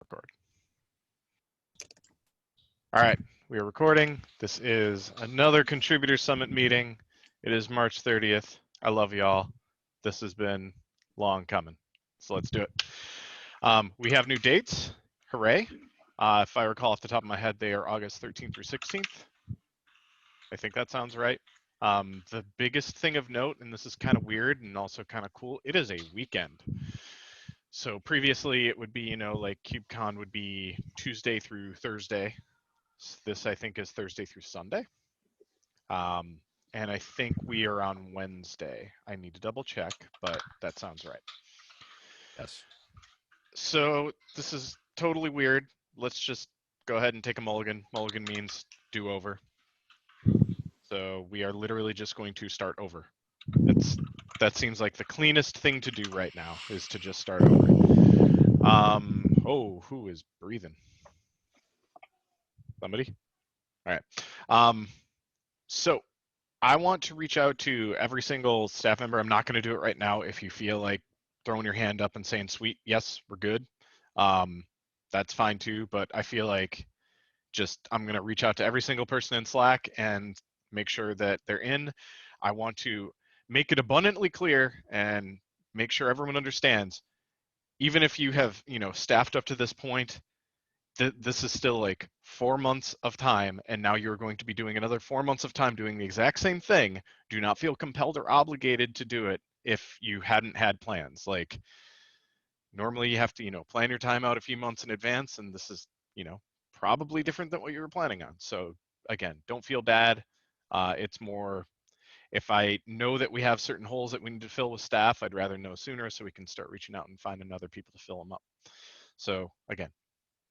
Record. All right, we are recording. This is another Contributor Summit meeting. It is March 30th. I love y'all. This has been long coming, so let's do it. We have new dates. Hooray. If I recall off the top of my head, they are August 13th through 16th. I think that sounds right. The biggest thing of note, and this is kind of weird and also kind of cool, it is a weekend. So previously it would be, you know, like KubeCon would be Tuesday through Thursday. This, I think, is Thursday through Sunday. And I think we are on Wednesday. I need to double check, but that sounds right. Yes. So this is totally weird. Let's just go ahead and take a mulligan. Mulligan means do over. So we are literally just going to start over. That seems like the cleanest thing to do right now is to just start over. Oh, who is breathing? Somebody? All right. So I want to reach out to every single staff member. I'm not going to do it right now. If you feel like throwing your hand up and saying, sweet, yes, we're good, that's fine too. But I feel like I'm going to reach out to every single person in Slack and make sure that they're in. I want to make it abundantly clear and make sure everyone understands, even if you have, you know, staffed up to this point, this is still like 4 months of time, and now you're going to be doing another 4 months of time doing the exact same thing. Do not feel compelled or obligated to do it if you hadn't had plans. Like, normally you have to, you know, plan your time out a few months in advance, and this is, you know, probably different than what you were planning on. So again, don't feel bad. It's more, if I know that we have certain holes that we need to fill with staff, I'd rather know sooner so we can start reaching out and finding other people to fill them up. So again,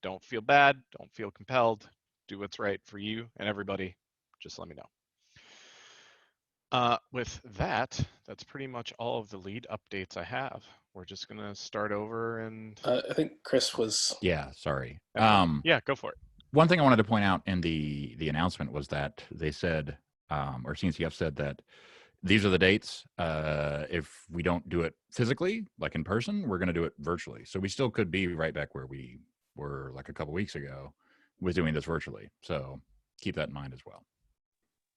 don't feel bad, don't feel compelled, do what's right for you and everybody. Just let me know. With that, that's pretty much all of the lead updates I have. We're just gonna start over and I think Chris was. Yeah, sorry. Yeah, go for it. One thing I wanted to point out in the announcement was that they said, or CNCF said that these are the dates. If we don't do it physically, like in person, we're going to do it virtually. So we still could be right back where we were like a couple weeks ago with doing this virtually. So keep that in mind as well.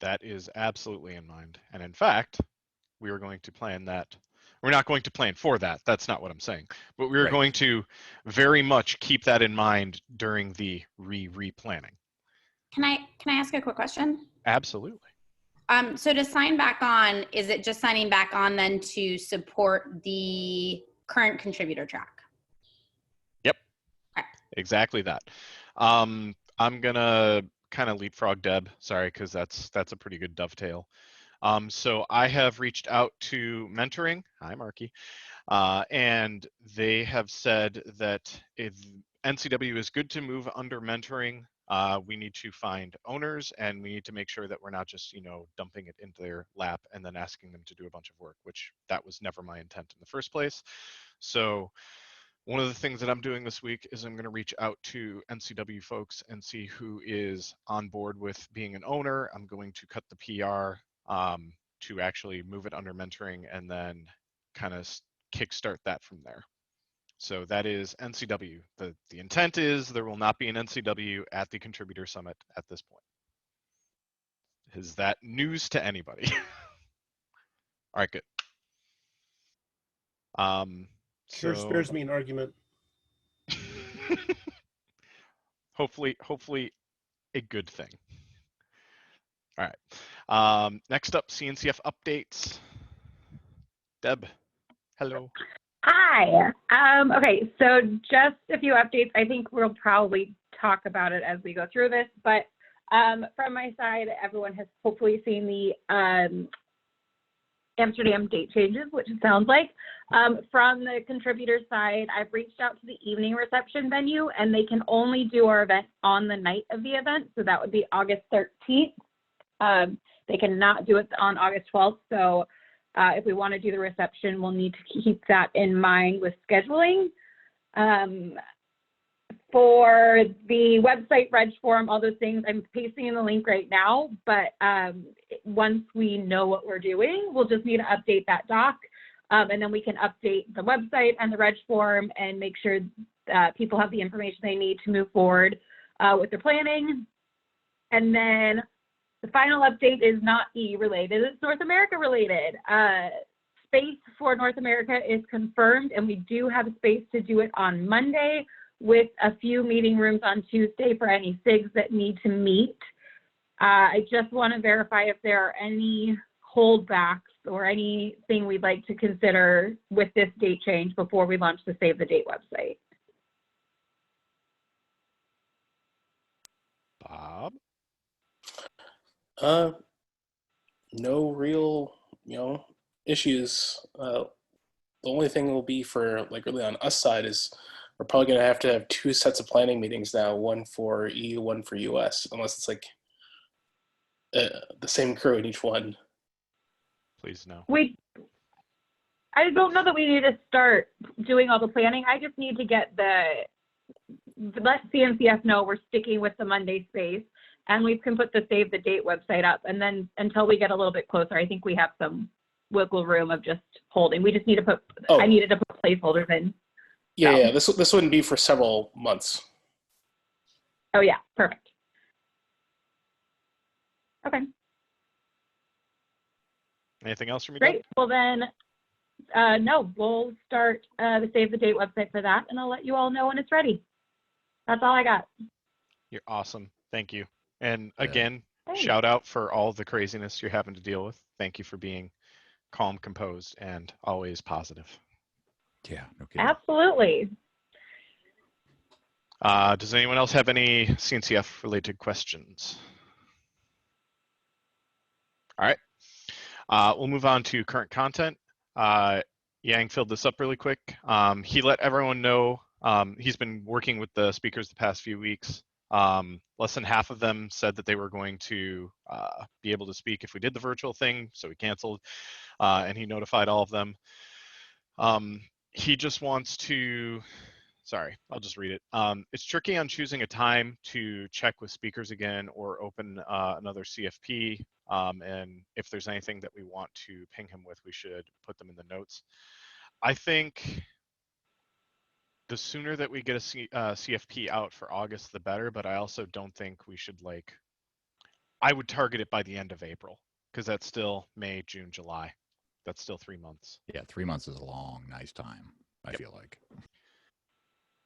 That is absolutely in mind. And in fact, we were going to plan that. We're not going to plan for that. That's not what I'm saying. But we're going to very much keep that in mind during the re-planning. Can I ask a quick question? Absolutely. So to sign back on, is it just signing back on then to support the current contributor track? Yep. Okay. Exactly that. I'm gonna kind of leapfrog Deb, sorry, because that's a pretty good dovetail. So I have reached out to mentoring. Hi, Marky. And they have said that if NCW is good to move under mentoring, we need to find owners, and we need to make sure that we're not just, you know, dumping it into their lap and then asking them to do a bunch of work, which that was never my intent in the first place. So one of the things that I'm doing this week is I'm going to reach out to NCW folks and see who is on board with being an owner. I'm going to cut the PR to actually move it under mentoring and then kind of kickstart that from there. So that is NCW. The intent is there will not be an NCW at the Contributor Summit at this point. Is that news to anybody? All right, good. Sure spares me an argument. hopefully a good thing. All right. Next up, CNCF updates. Deb, hello. Hi. Okay, so just a few updates. I think we'll probably talk about it as we go through this, but from my side, everyone has hopefully seen the Amsterdam date changes, which it sounds like. From the contributor side, I've reached out to the evening reception venue, and they can only do our event on the night of the event, so that would be August 13th. They cannot do it on August 12th, so if we want to do the reception, we'll need to keep that in mind with scheduling. For the website, reg form, all those things, I'm pasting in the link right now, but once we know what we're doing, we'll just need to update that doc, and then we can update the website and the reg form and make sure people have the information they need to move forward with their planning. And then the final update is not E-related, it's North America related. Space for North America is confirmed, and we do have a space to do it on Monday with a few meeting rooms on Tuesday for any SIGs that need to meet. I just want to verify if there are any holdbacks or anything we'd like to consider with this date change before we launch the Save the Date website. Bob? No real, issues. The only thing will be for really on us side is we're probably going to have 2 sets of planning meetings now, one for EU, one for US, unless it's the same crew in each one. Please no. I don't know that we need to start doing all the planning. I just need to get let CNCF know we're sticking with the Monday space, and we can put the Save the Date website up. And then until we get a little bit closer, I think we have some wiggle room of just holding. We just need to put, I needed to put placeholders in. Yeah, this wouldn't be for several months. Oh yeah, perfect. Okay. Anything else from you? Great. Well then, no, we'll start the Save the Date website for that, and I'll let you all know when it's ready. That's all I got. You're awesome. Thank you. And again, Thanks. shout out for all the craziness you're having to deal with. Thank you for being calm, composed, and always positive. Yeah, no kidding. Absolutely. Does anyone else have any CNCF related questions? All right. We'll move on to current content. Yang filled this up really quick. He let everyone know he's been working with the speakers the past few weeks. Less than half of them said that they were going to be able to speak if we did the virtual thing, so he canceled, and he notified all of them. He just wants to, sorry, I'll just read it. It's tricky on choosing a time to check with speakers again or open another CFP, and if there's anything that we want to ping him with, we should put them in the notes. I think the sooner that we get a CFP out for August, the better, but I also don't think we should I would target it by the end of April, because that's still May, June, July. That's still 3 months. Yeah, 3 months is a long, nice time, I feel like.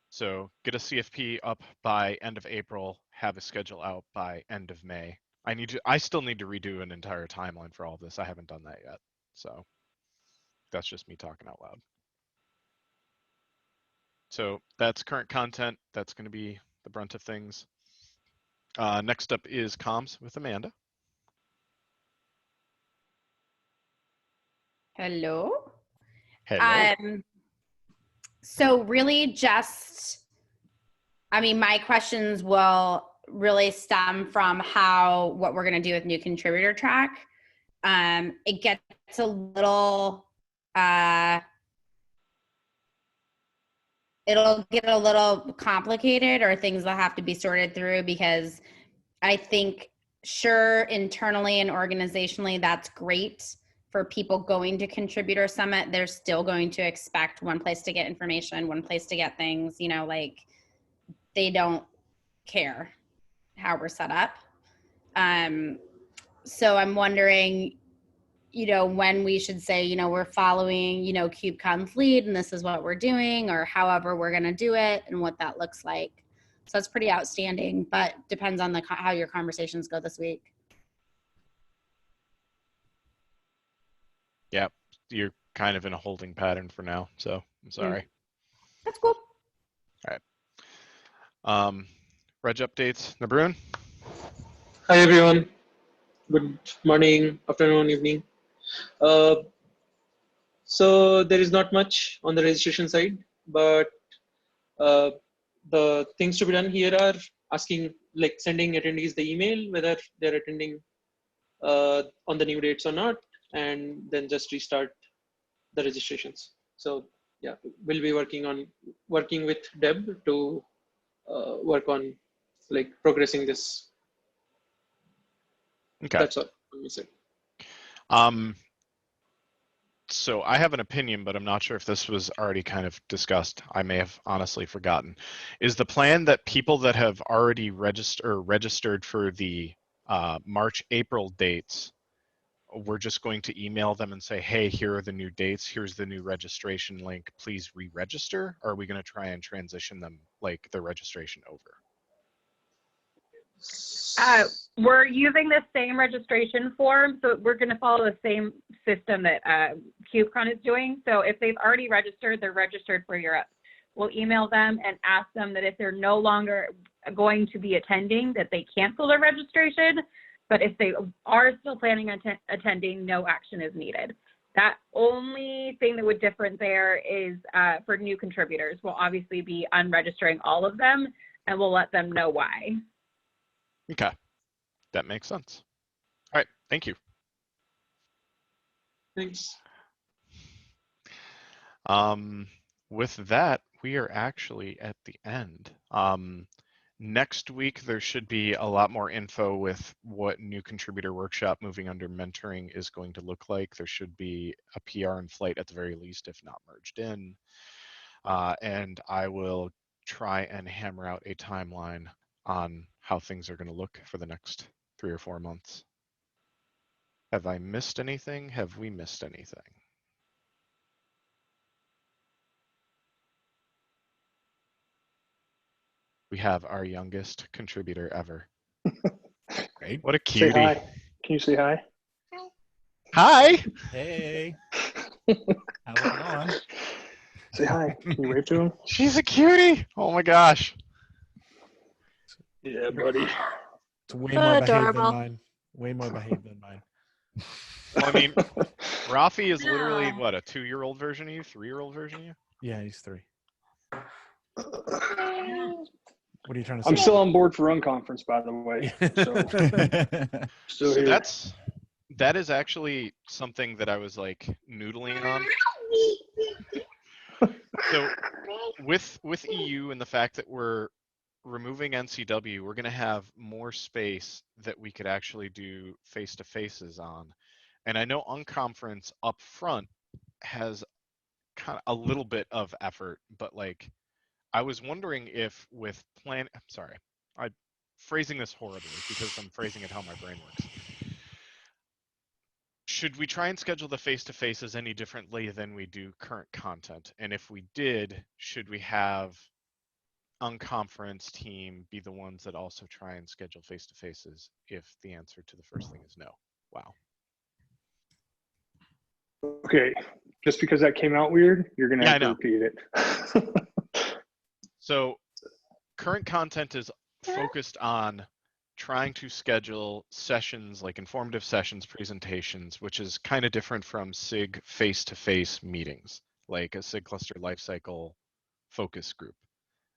So get a CFP up by end of April, have a schedule out by end of May. I still need to redo an entire timeline for all of this. I haven't done that yet. So that's just me talking out loud. So that's current content. That's going to be the brunt of things. Next up is comms with Amanda. Hello. Hello. So really just, my questions will really stem from what we're going to do with new contributor track. It gets a little, it'll get a little complicated, or things that have to be sorted through, because I think sure, internally and organizationally, that's great for people going to Contributor Summit. They're still going to expect one place to get information, one place to get things, they don't care how we're set up. So I'm wondering, when we should say, we're following, KubeCon's lead, and this is what we're doing, or however we're going to do it and what that looks like. So it's pretty outstanding, but depends on how your conversations go this week. Yeah, you're kind of in a holding pattern for now, so I'm sorry. That's cool. All right. Reg updates. Nabrun? Hi everyone. Good morning, afternoon, evening. So there is not much on the registration side, but the things to be done here are asking, sending attendees the email whether they're attending on the new dates or not, and then just restart the registrations. So yeah, we'll be working with Deb to work on progressing this. Okay. That's all. Let me say. So I have an opinion, but I'm not sure if this was already kind of discussed. I may have honestly forgotten. Is the plan that people that have already registered for the March, April dates, we're just going to email them and say, hey, here are the new dates. Here's the new registration link. Please re-register. Or are we going to try and transition them, like the registration over? We're using the same registration form, so we're going to follow the same system that KubeCon is doing. So if they've already registered, they're registered for Europe. We'll email them and ask them that if they're no longer going to be attending, that they cancel their registration. But if they are still planning on attending, no action is needed. That only thing that would differ there is for new contributors. We'll obviously be unregistering all of them, and we'll let them know why. Okay, that makes sense. All right, thank you. Thanks. With that, we are actually at the end. Next week, there should be a lot more info with what new contributor workshop moving under mentoring is going to look like. There should be a PR in flight at the very least, if not merged in. And I will try and hammer out a timeline on how things are going to look for the next 3 or 4 months. Have I missed anything? Have we missed anything? We have our youngest contributor ever. Great. What a Say cutie. hi. Can you say hi? Hi. Hey. How's it going? Say hi. Can you wave to him? She's a cutie. Oh my gosh. Yeah, buddy. It's way more behaved than Adorable. mine. Way more behaved than mine. Well, I mean, Rafi is literally what, a 2-year-old version of you, 3-year-old version of you? Yeah, he's 3. What are you trying to say? I'm still on board for Unconference, by the way. So still So here. that is actually something that I was like noodling on. So with EU and the fact that we're removing NCW, we're going to have more space that we could actually do face-to-faces on. And I know Unconference up front has kind of a little bit of effort, but like I was wondering if with I'm phrasing this horribly because I'm phrasing it how my brain works. Should we try and schedule the face-to-faces any differently than we do current content? And if we did, should we have Unconference team be the ones that also try and schedule face-to-faces if the answer to the first thing is no? Wow. Okay, just because that came out weird, you're gonna have to repeat it. So current content is focused on trying to schedule sessions like informative sessions, presentations, which is kind of different from SIG face-to-face meetings, like a SIG cluster lifecycle focus group.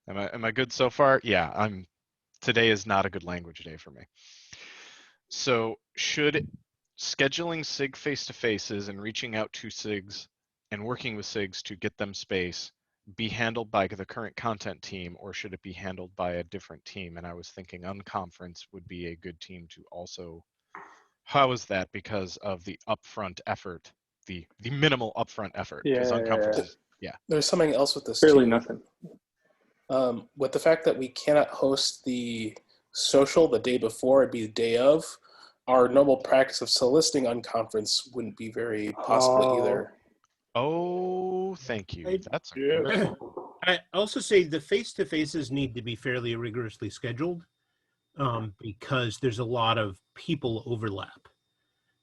Am I good so far? Yeah, today is not a good language day for me. So should scheduling SIG face-to-faces and reaching out to SIGs and working with SIGs to get them space be handled by the current content team, or should it be handled by a different team? And I was thinking Unconference would be a good team to also house that because of the upfront effort, the minimal upfront effort. Because Unconference is, There's something else with this Barely too. nothing. With the fact that we cannot host the social the day before, it'd be the day of, our normal practice of soliciting Unconference wouldn't be very possible either. Oh, thank you. That's a Yeah. good I also say the face-to-faces need to be fairly rigorously scheduled because there's a lot of people overlap.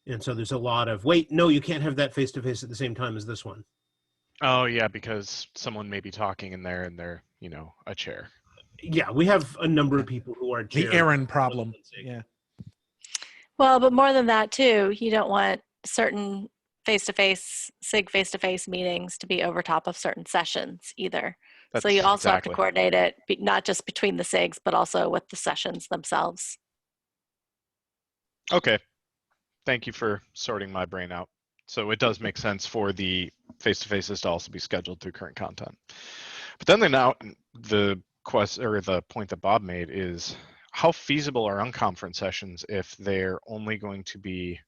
And so there's a lot of, wait, no, you can't have that face-to-face at the same time as this one. Oh, yeah, because someone may be talking in there and they're, a chair. Yeah, we have a number of people who are The Aaron problem. Yeah. Well, but more than that too, you don't want certain face-to-face, SIG face-to-face meetings to be over top of certain sessions either. So you also have to coordinate it, not just between the SIGs, but also with the sessions themselves. Okay. Thank you for sorting my brain out. So it does make sense for the face-to-faces to also be scheduled through current content. But then the point that Bob made is how feasible are Unconference sessions if they're only going to be,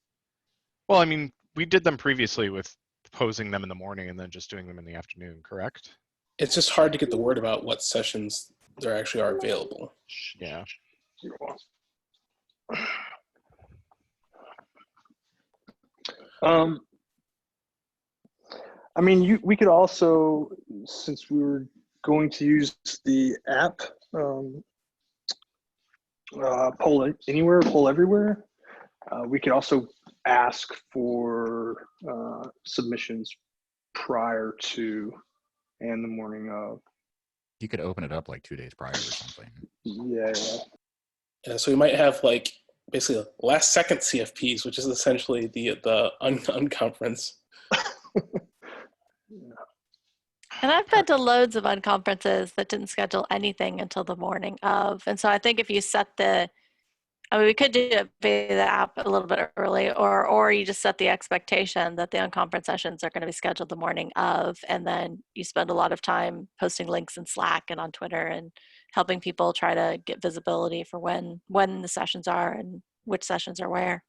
well, I mean, we did them previously with posing them in the morning and then just doing them in the afternoon, correct? It's just hard to get the word about what sessions there actually are available. Yeah. I mean, we could also, since we were going to use the app, poll anywhere, poll everywhere, we could also ask for submissions prior to and the morning of. You could open it up like 2 days prior or something. Yeah. So we might have like basically last second CFPs, which is essentially the unconference. And I've been to loads of unconferences that didn't schedule anything until the morning of. And so I think if you set we could do it via the app a little bit early, or you just set the expectation that the unconference sessions are going to be scheduled the morning of, and then you spend a lot of time posting links in Slack and on Twitter and helping people try to get visibility for when the sessions are and which sessions are where.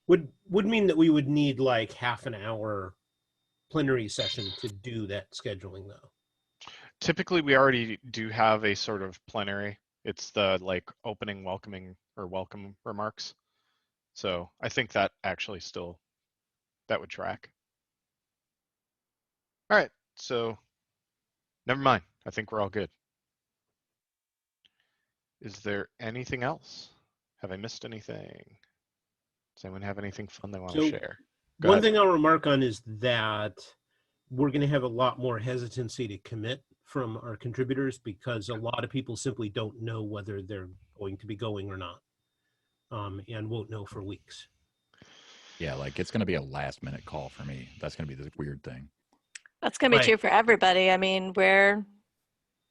Would mean that we would need like half an hour plenary session to do that scheduling though. Typically, we already do have a sort of plenary. It's the like opening, welcoming, or welcome remarks. So I think that actually still, that would track. All right, so never mind. I think we're all good. Is there anything else? Have I missed anything? Does anyone have anything fun they want to share? One thing I'll remark on is that we're going to have a lot more hesitancy to commit from our contributors because a lot of people simply don't know whether they're going to be going or not, and won't know for weeks. Yeah, like it's going to be a last minute call for me. That's going to be the weird thing. That's going to be true for everybody. I mean,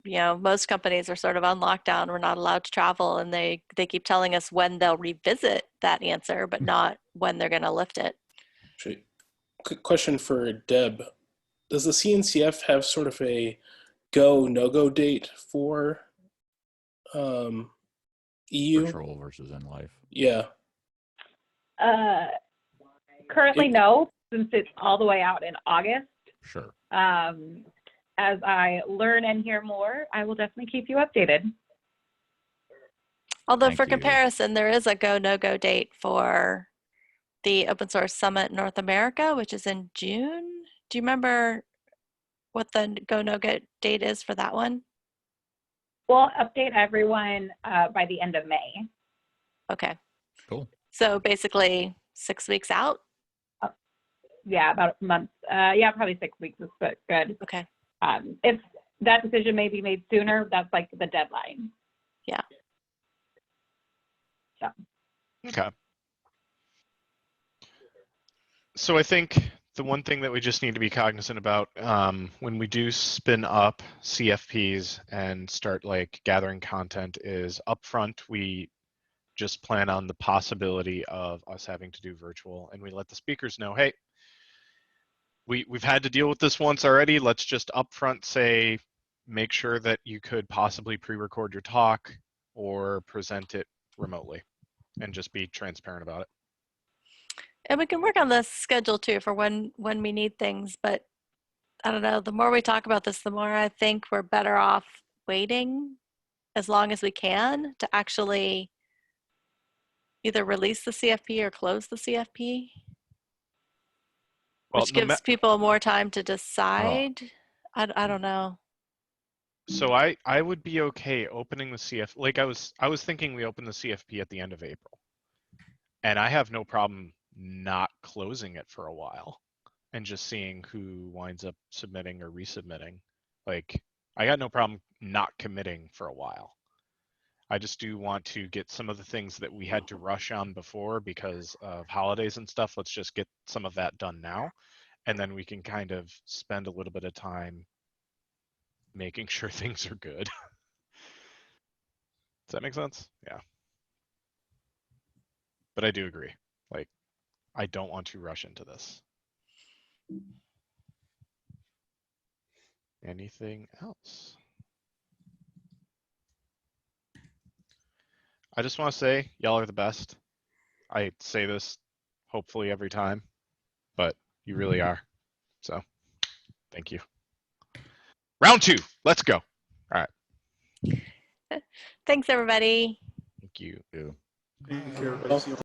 most companies are sort of on lockdown. We're not allowed to travel, and they keep telling us when they'll revisit that answer, but not when they're going to lift it. Quick question for Deb. Does the CNCF have sort of a go, no-go date for EU? Virtual versus in life. Yeah. Currently, no, since it's all the way out in August. Sure. As I learn and hear more, I will definitely keep you updated. Although for comparison, there is a go, no-go date for the Open Source Summit North America, which is in June. Do you remember what the go, no-go date is for that one? We'll update everyone by the end of May. Okay. Cool. So basically 6 weeks out? Yeah, about a month. Yeah, probably 6 weeks is good. Okay. If that decision may be made sooner, that's like the deadline. Yeah. So. Okay. So I think the one thing that we just need to be cognizant about when we do spin up CFPs and start like gathering content is upfront we just plan on the possibility of us having to do virtual, and we let the speakers know, hey, we've had to deal with this once already. Let's just upfront say, make sure that you could possibly pre-record your talk or present it remotely, and just be transparent about it. And we can work on the schedule too for when we need things, but I don't know, the more we talk about this, the more I think we're better off waiting as long as we can to actually either release the CFP or close the CFP, which gives people more time to decide. I don't know. So I would be okay opening the CF, like I was thinking we open the CFP at the end of April, and I have no problem not closing it for a while and just seeing who winds up submitting or resubmitting. Like I got no problem not committing for a while. I just do want to get some of the things that we had to rush on before because of holidays and stuff. Let's just get some of that done now, and then we can kind of spend a little bit of time making sure things are good. Does that make sense? Yeah. But I do agree. Like, I don't want to rush into this. Anything else? I just want to say, y'all are the best. I say this hopefully every time, but You really are. So thank you. Round 2. Let's go. All right. Thanks, everybody. Thank you. Thank you, everybody.